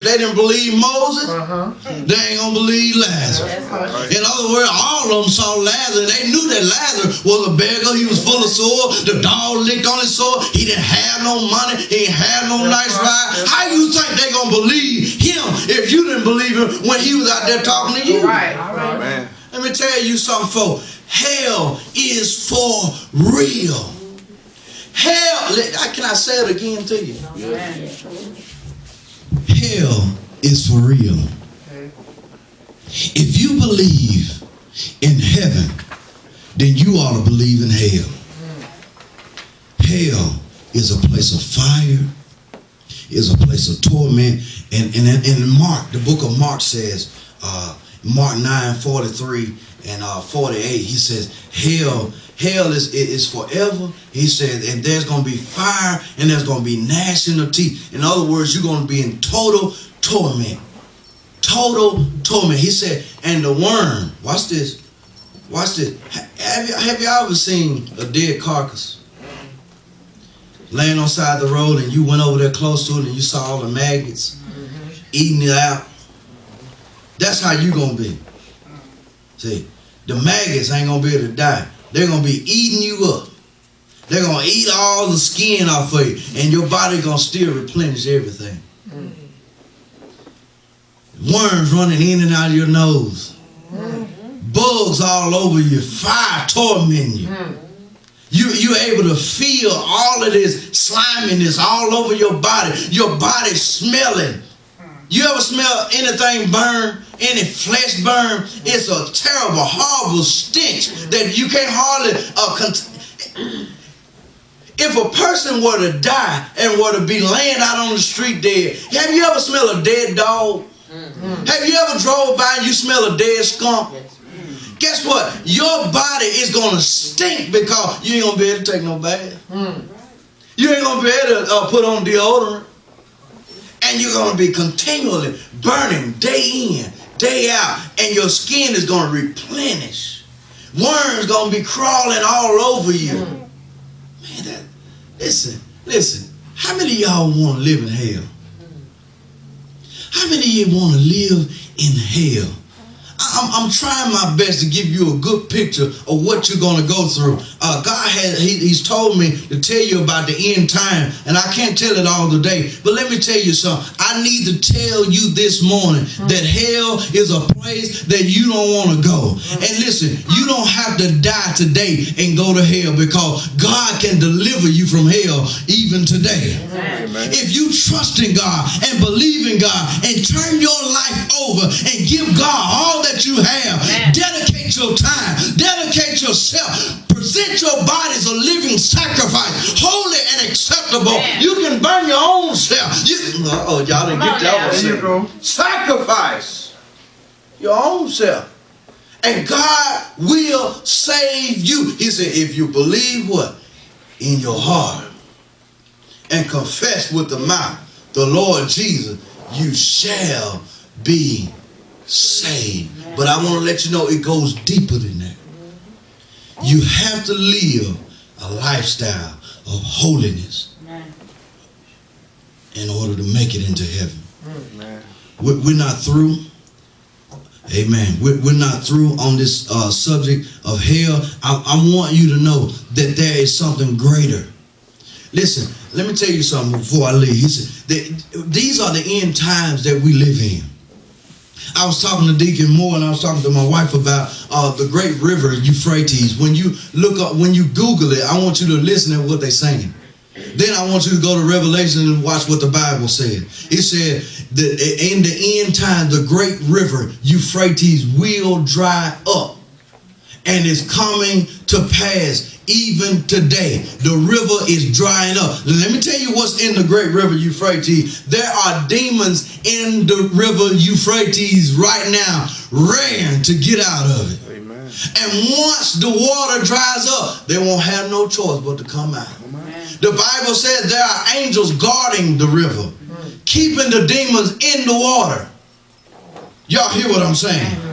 They didn't believe Moses. They ain't gonna believe Lazarus. In other words, all of them saw Lazarus. They knew that Lazarus was a beggar. He was full of sore. The dog licked on his sore. He didn't have no money. He didn't have no nice ride. How you think they gonna believe him if you didn't believe him when he was out there talking to you? Right. Let me tell you something, folks. Hell is for real. Hell, can I say it again to you? Hell is for real. If you believe in heaven, then you ought to believe in hell. Hell is a place of fire, is a place of torment. And in Mark, the book of Mark says, Mark 9:43 and 48, he says, hell is forever. He said, and there's going to be fire and there's going to be gnashing of teeth. In other words, you're going to be in total torment. Total torment. He said, and the worm, watch this. Have you ever seen a dead carcass laying on the side of the road and you went over there close to it and you saw all the maggots eating it out? That's how you going to be. See, the maggots ain't going to be able to die. They're going to be eating you up. They're going to eat all the skin off of you. And your body going to still replenish everything. Worms running in and out of your nose. Bugs all over you. Fire tormenting you. You're able to feel all of this sliminess all over your body. Your body smelling. You ever smell anything burn? Any flesh burn? It's a terrible, horrible stench that you can't hardly If a person were to die and were to be laying out on the street dead, have you ever smelled a dead dog? Have you ever drove by and you smell a dead skunk? Guess what? Your body is going to stink because you ain't going to be able to take no bath. You ain't going to be able to put on deodorant. And you're going to be continually burning day in, day out. And your skin is going to replenish. Worms going to be crawling all over you. Man, listen. How many of y'all want to live in hell? How many of you want to live in hell? I'm trying my best to give you a good picture of what you're going to go through. God he's told me to tell you about the end time, and I can't tell it all today. But let me tell you something. I need to tell you this morning that hell is a place that you don't want to go. And listen, you don't have to die today and go to hell because God can deliver you from hell even today. Amen. If you trust in God and believe in God and turn your life over and give God all that you have, dedicate your time, dedicate yourself, present your body as a living sacrifice, holy and acceptable. You can burn your own self. Y'all didn't get that one. There you go. Sacrifice your own self. And God will save you. He said, if you believe what? In your heart and confess with the mouth the Lord Jesus, you shall be saved. But I want to let you know it goes deeper than that. You have to live a lifestyle of holiness in order to make it into heaven. We're not through. Amen. We're not through on this subject of hell. I want you to know that there is something greater. Listen, let me tell you something before I leave. He said that these are the end times that we live in. I was talking to Deacon Moore and I was talking to my wife about the great river Euphrates. When you look up, when you Google it, I want you to listen to what they're saying. Then I want you to go to Revelation and watch what the Bible said. It said that in the end time, the great river Euphrates will dry up and is coming to pass. Even today, the river is drying up. Let me tell you what's in the great river Euphrates. There are demons in the river Euphrates right now, raring to get out of it. Amen. And once the water dries up, they won't have no choice but to come out. Amen. The Bible says there are angels guarding the river, keeping the demons in the water. Y'all hear what I'm saying?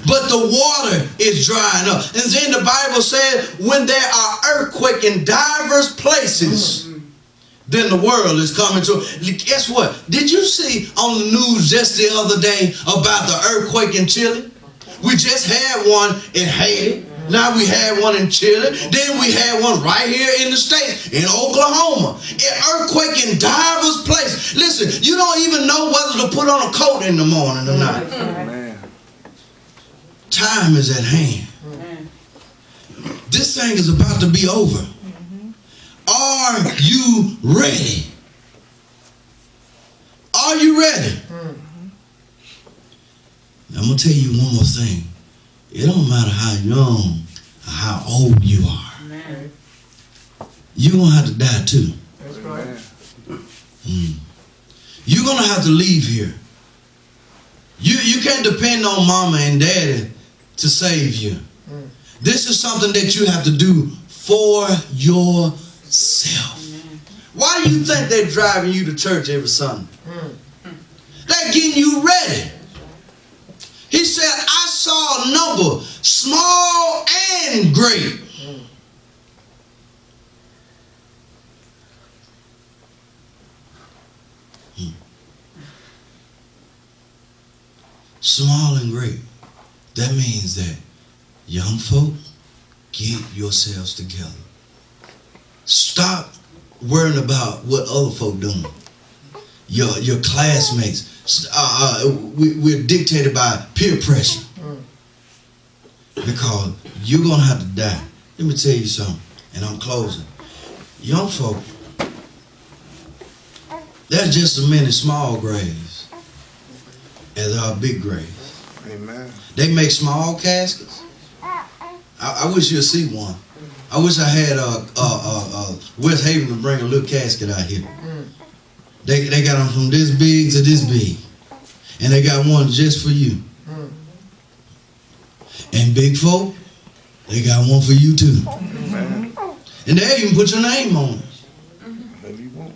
But the water is drying up. And then the Bible said when there are earthquakes in diverse places, then the world is coming to. Guess what? Did you see on the news just the other day about the earthquake in Chile? We just had one in Haiti. Now we had one in Chile. Then we had one right here in the States, in Oklahoma. An earthquake in diverse places. Listen, you don't even know whether to put on a coat in the morning or not. Time is at hand. This thing is about to be over. Are you ready? Are you ready? I'm going to tell you one more thing. It don't matter how young or how old you are. You're going to have to die too. That's right. You're going to have to leave here. You can't depend on mama and daddy to save you. This is something that you have to do for yourself. Why do you think they're driving you to church every Sunday? They're getting you ready. He said, I saw a number, small and great. Small and great. That means that young folk, get yourselves together. Stop worrying about what other folk doing. Your classmates. We're dictated by peer pressure. Because you're going to have to die. Let me tell you something, and I'm closing. Young folk, there's just as many small graves as there are big graves. Amen. They make small caskets. I wish you'd see one. I wish I had West Haven to bring a little casket out here. They got them from this big to this big. And they got one just for you. And big folk, they got one for you too. And they even put your name on it. Maybe you won't.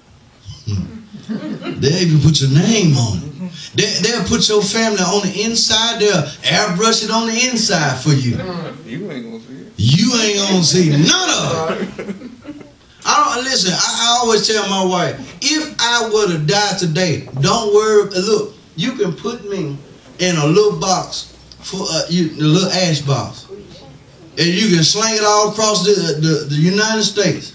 They even put your name on it. They'll put your family on the inside. They'll airbrush it on the inside for you. You ain't gonna see it. You ain't gonna see none of it. Listen, I always tell my wife, if I were to die today, don't worry. Look, you can put me in a little box, for a little ash box, and you can sling it all across the United States.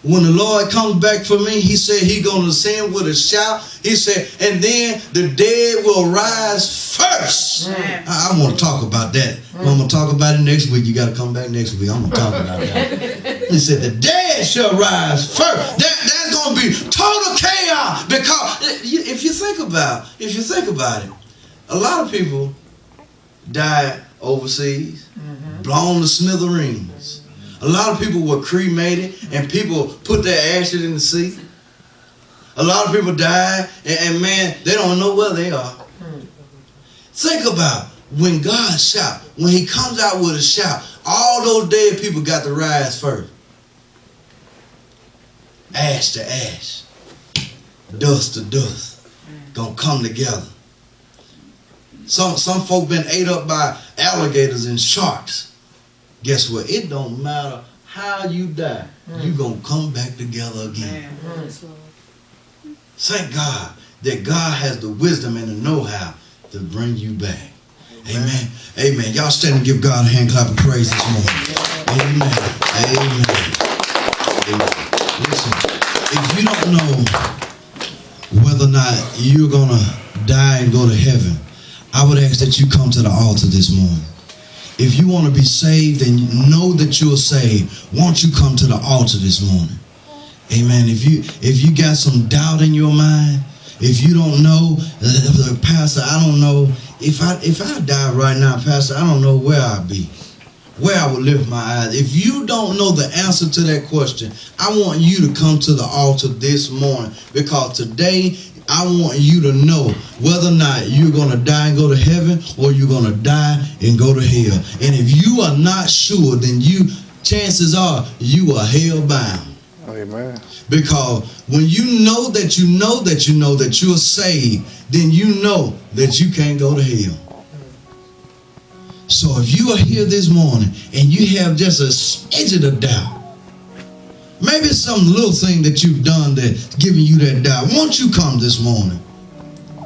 When the Lord comes back for me, he said he's going to ascend with a shout. He said, and then the dead will rise first. I want to talk about that. I'm going to talk about it next week. You got to come back next week. I'm going to talk about that. He said, the dead shall rise first. That's going to be total chaos. Because if you think about it, a lot of people died overseas, blown to smithereens. A lot of people were cremated and people put their ashes in the sea. A lot of people died and man, they don't know where they are. Think about when God shout, when he comes out with a shout, all those dead people got to rise first. Ash to ash, dust to dust, gonna come together. Some folk been ate up by alligators and sharks. Guess what? It don't matter how you die, you gonna come back together again. Thank God that God has the wisdom and the know-how to bring you back. Amen. Amen. Y'all stand and give God a hand clap of praise this morning. Amen. Amen. Amen. Listen, if you don't know whether or not you're gonna die and go to heaven, I would ask that you come to the altar this morning. If you want to be saved and you know that you're saved, won't you come to the altar this morning? Amen. If you got some doubt in your mind, if you don't know, Pastor, I don't know. If I die right now, Pastor, I don't know where I'll be, where I will lift my eyes. If you don't know the answer to that question, I want you to come to the altar this morning, because today I want you to know whether or not you're going to die and go to heaven or you're going to die and go to hell. And if you are not sure, then chances are you are hell bound. Amen. Because when you know that you know that you know that you're saved, then you know that you can't go to hell. So if you are here this morning and you have just a smidget of doubt, Maybe it's some little thing that you've done that's giving you that doubt. Won't you come this morning?